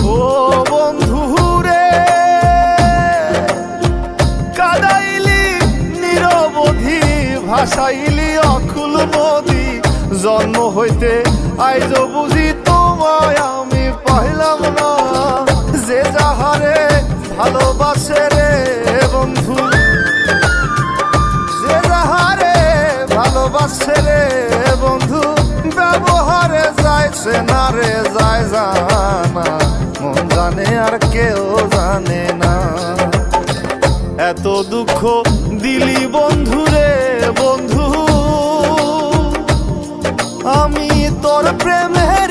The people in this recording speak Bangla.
ও বন্ধু রে কাদাইলি নিরবধি ভাসাইলি অকুল নদী জন্ম হইতে আইজ বুঝি তোমায় আমি পাইলাম না যে যাহারে ভালোবাসে রে বন্ধু যে যাহারে ভালোবাসে রে বন্ধু ব্যবহারে যাইছে না রে যায় জানা মন জানে আর কেউ জানে না এত দুঃখ দিলি বন্ধু রে বন্ধু আমি তোর প্রেমের